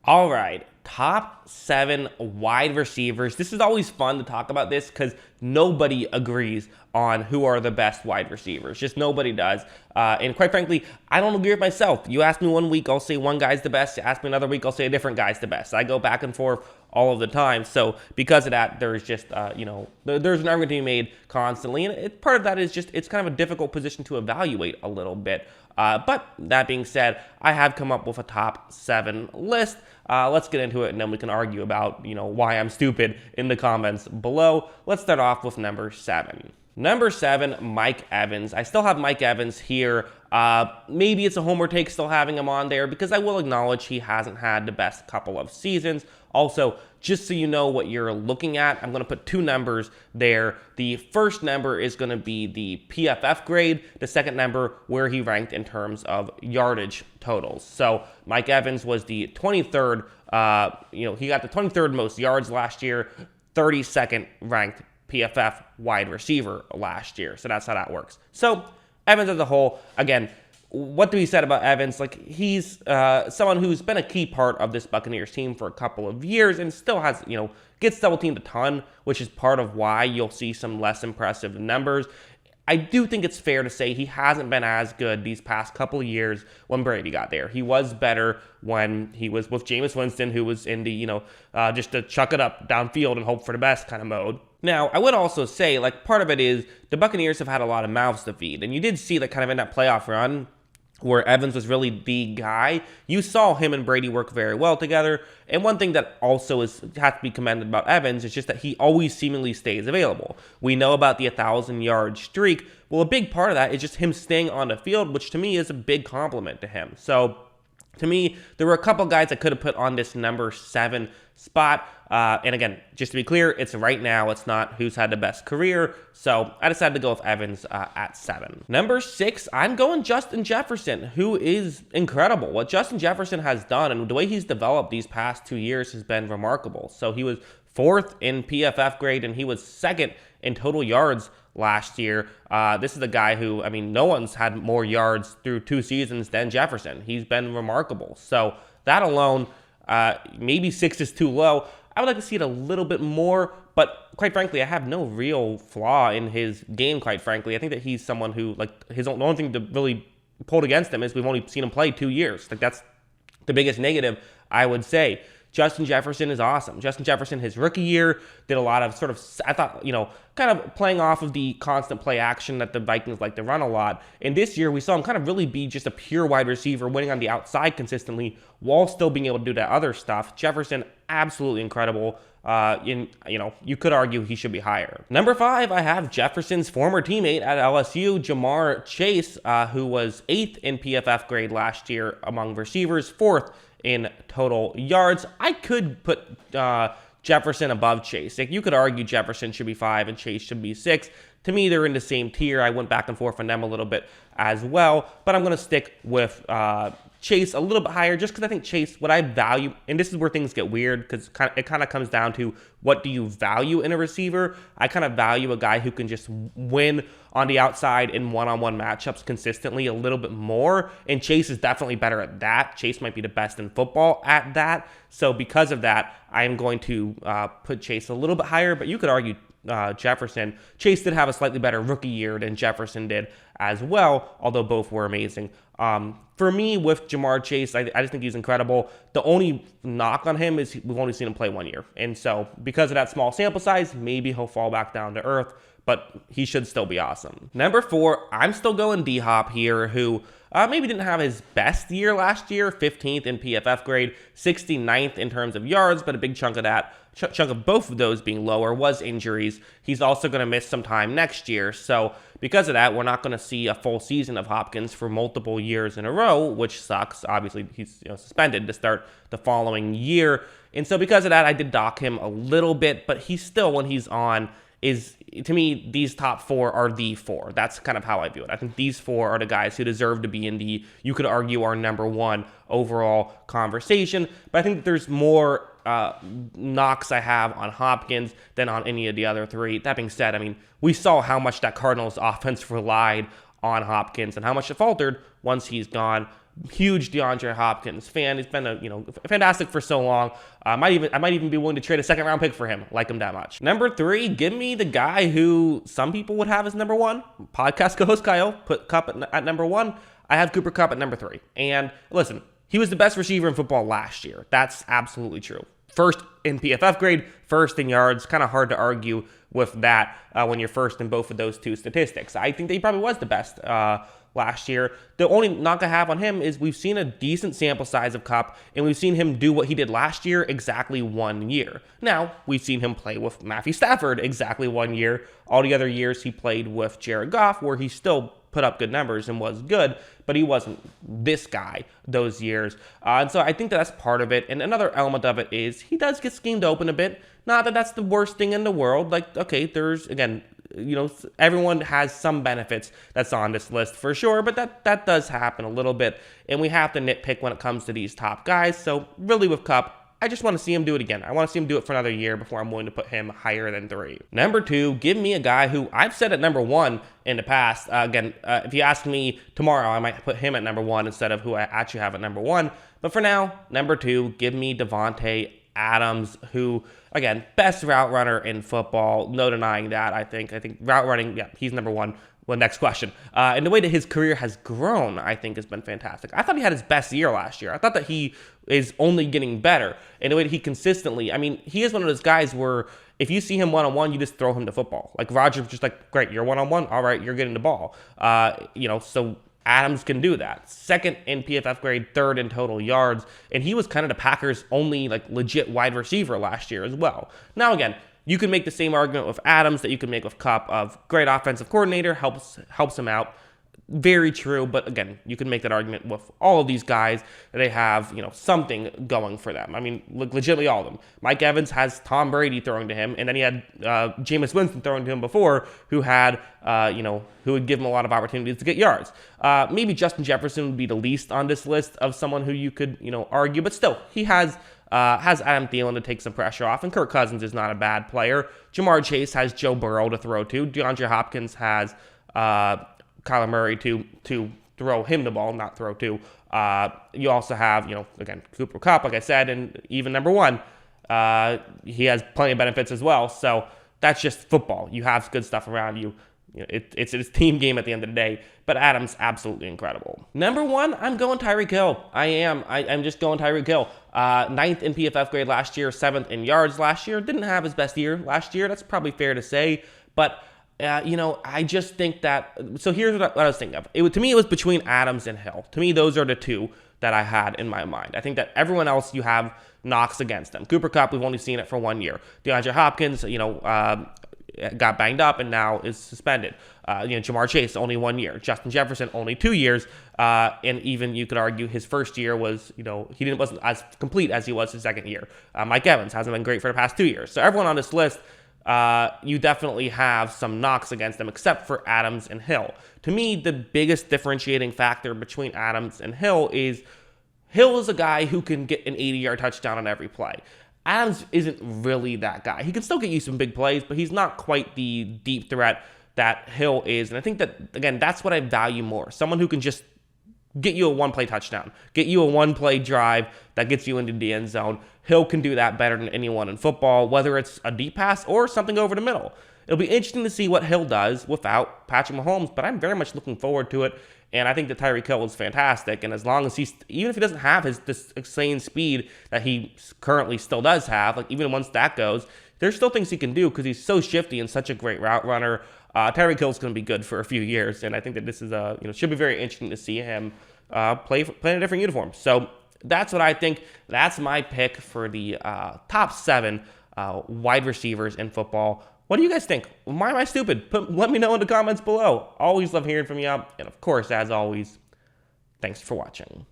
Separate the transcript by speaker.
Speaker 1: All right, top 7 wide receivers. This is always fun to talk about this because nobody agrees on who are the best wide receivers. Just nobody does. And quite frankly, I don't agree with myself. You ask me one week, I'll say one guy's the best. You ask me another week, I'll say a different guy's the best. I go back and forth all of the time. So because of that, there's just, there's an argument to be made constantly. And part of that is just, it's kind of a difficult position to evaluate a little bit. But that being said, I have come up with a top 7 list. Let's get into it, and then we can argue about, why I'm stupid in the comments below. Let's start off with number 7. Number 7, Mike Evans. I still have Mike Evans here. Maybe it's a homer take still having him on there because I will acknowledge he hasn't had the best couple of seasons. Also, just so you know what you're looking at, I'm going to put 2 numbers there. The first number is going to be the PFF grade. The second number, where he ranked in terms of yardage totals. So Mike Evans was the 23rd, he got the 23rd most yards last year, 32nd ranked PFF wide receiver last year. So that's how that works. So Evans as a whole, again, what to be said about Evans? Like, he's someone who's been a key part of this Buccaneers team for a couple of years and still has, gets double teamed a ton, which is part of why you'll see some less impressive numbers. I do think it's fair to say he hasn't been as good these past couple of years when Brady got there. He was better when he was with Jameis Winston, who was in the, just to chuck it up downfield and hope for the best kind of mode. Now, I would also say, part of it is the Buccaneers have had a lot of mouths to feed. And you did see that kind of in that playoff run where Evans was really the guy. You saw him and Brady work very well together. And one thing that also has to be commended about Evans is just that he always seemingly stays available. We know about the 1,000-yard streak. Well, a big part of that is just him staying on the field, which to me is a big compliment to him. So to me, there were a couple guys I could have put on this number 7 spot. And again, just to be clear, it's right now. It's not who's had the best career. So I decided to go with Evans at 7. Number 6, I'm going Justin Jefferson, who is incredible. What Justin Jefferson has done and the way he's developed these past 2 years has been remarkable. So he was 4th in PFF grade and he was 2nd in total yards last year. This is a guy who, no one's had more yards through 2 seasons than Jefferson. He's been remarkable. So that alone, maybe 6 is too low. I would like to see it a little bit more, but quite frankly, I have no real flaw in his game, quite frankly. I think that he's someone who, the only thing to really pull against him is we've only seen him play 2 years. That's the biggest negative, I would say. Justin Jefferson is awesome. Justin Jefferson, his rookie year, did a lot of I thought, kind of playing off of the constant play action that the Vikings like to run a lot. And this year, we saw him kind of really be just a pure wide receiver, winning on the outside consistently while still being able to do that other stuff. Jefferson, absolutely incredible. You could argue he should be higher. Number 5, I have Jefferson's former teammate at LSU, Jamar Chase, who was 8th in PFF grade last year among receivers, 4th in total yards. I could put Jefferson above Chase. You could argue Jefferson should be 5 and Chase should be 6. To me, they're in the same tier. I went back and forth on them a little bit as well, but I'm going to stick with Chase a little bit higher just because I think Chase, what I value, and this is where things get weird because it kind of comes down to what do you value in a receiver. I kind of value a guy who can just win on the outside in one-on-one matchups consistently a little bit more, and Chase is definitely better at that. Chase might be the best in football at that. So because of that, I am going to put Chase a little bit higher, but you could argue Jefferson. Chase did have a slightly better rookie year than Jefferson did as well, although both were amazing. For me, with Jamar Chase, I just think he's incredible. The only knock on him is we've only seen him play 1 year. And so because of that small sample size, maybe he'll fall back down to earth, but he should still be awesome. Number 4, I'm still going D-Hop here, who maybe didn't have his best year last year, 15th in PFF grade, 69th in terms of yards, but a big chunk of that, chunk of both of those being lower was injuries. He's also going to miss some time next year. So because of that, we're not going to see a full season of Hopkins for multiple years in a row, which sucks. Obviously, he's suspended to start the following year. And so because of that, I did dock him a little bit, but he's still, when he's on, is, to me, these top 4 are the 4. That's kind of how I view it. I think these 4 are the guys who deserve to be in the, you could argue, our number 1 overall conversation. But I think that there's more knocks I have on Hopkins than on any of the other 3. That being said, we saw how much that Cardinals offense relied on Hopkins and how much it faltered once he's gone. huge DeAndre Hopkins fan. He's been fantastic for so long. I might even be willing to trade a second-round pick for him. Like him that much. Number 3, give me the guy who some people would have as number 1. Podcast co-host Kyle put Kupp at number 1. I have Cooper Kupp at number 3. And listen, he was the best receiver in football last year. That's absolutely true. First in PFF grade, first in yards. Kind of hard to argue with that when you're first in both of those two statistics. I think that he probably was the best last year. The only knock I have on him is we've seen a decent sample size of Kupp, and we've seen him do what he did last year exactly 1 year. Now, we've seen him play with Matthew Stafford exactly 1 year. All the other years he played with Jared Goff, where he still put up good numbers and was good, but he wasn't this guy those years. And so I think that's part of it. And another element of it is he does get schemed open a bit. Not that that's the worst thing in the world. Like, okay, there's, again, everyone has some benefits that's on this list for sure, but that does happen a little bit. And we have to nitpick when it comes to these top guys. So really with Kupp, I just want to see him do it again. I want to see him do it for another year before I'm willing to put him higher than 3. Number 2, give me a guy who I've said at number 1 in the past. If you ask me tomorrow, I might put him at number 1 instead of who I actually have at number 1. But for now, number 2, give me Davante Adams, who, again, best route runner in football. No denying that, I think. I think route running, yeah, he's number 1. Well, next question. And the way that his career has grown, I think, has been fantastic. I thought he had his best year last year. I thought that he is only getting better. And the way that he consistently, I mean, he is one of those guys where if you see him one-on-one, you just throw him the football. Like Rodgers just like, great, you're one-on-one. All right, you're getting the ball. So Adams can do that. 2nd in PFF grade, 3rd in total yards. And he was kind of the Packers' only like legit wide receiver last year as well. Now, again, you can make the same argument with Adams that you can make with Kupp of great offensive coordinator, helps him out. Very true, but again, you can make that argument with all of these guys that they have, something going for them. I mean, legitimately all of them. Mike Evans has Tom Brady throwing to him, and then he had Jameis Winston throwing to him before, who had, who would give him a lot of opportunities to get yards. Maybe Justin Jefferson would be the least on this list of someone who you could, argue, but still, he has Adam Thielen to take some pressure off, and Kirk Cousins is not a bad player. Jamar Chase has Joe Burrow to throw to. DeAndre Hopkins has Kyler Murray to throw him the ball, not throw to. You also have, again, Cooper Kupp, like I said, and even number 1, he has plenty of benefits as well. So that's just football. You have good stuff around you. It's a team game at the end of the day, but Adams, absolutely incredible. Number 1, I'm going Tyreek Hill. I'm just going Tyreek Hill. 9th in PFF grade last year, 7th in yards last year. Didn't have his best year last year. That's probably fair to say, but I just think that, so here's what I was thinking of. To me, it was between Adams and Hill. To me, those are the two that I had in my mind. I think that everyone else, you have knocks against them. Cooper Kupp, we've only seen it for 1 year. DeAndre Hopkins, got banged up and now is suspended. Jamar Chase, only 1 year. Justin Jefferson, only 2 years. And even you could argue his first year was, he wasn't as complete as he was his second year. Mike Evans hasn't been great for the past 2 years. So everyone on this list, you definitely have some knocks against them, except for Adams and Hill. To me, the biggest differentiating factor between Adams and Hill is a guy who can get an 80-yard touchdown on every play. Adams isn't really that guy. He can still get you some big plays, but he's not quite the deep threat that Hill is. And I think that, again, that's what I value more. Someone who can just get you a one-play touchdown, get you a one-play drive that gets you into the end zone. Hill can do that better than anyone in football, whether it's a deep pass or something over the middle. It'll be interesting to see what Hill does without Patrick Mahomes, but I'm very much looking forward to it. And I think that Tyreek Hill is fantastic. And as long as even if he doesn't have this insane speed that he currently still does have, like even once that goes, there's still things he can do because he's so shifty and such a great route runner. Tyreek Hill is going to be good for a few years. And I think that this is should be very interesting to see him play in a different uniform. So that's what I think. That's my pick for the top 7 wide receivers in football. What do you guys think? Why am I stupid? Let me know in the comments below. Always love hearing from you. And of course, as always, thanks for watching.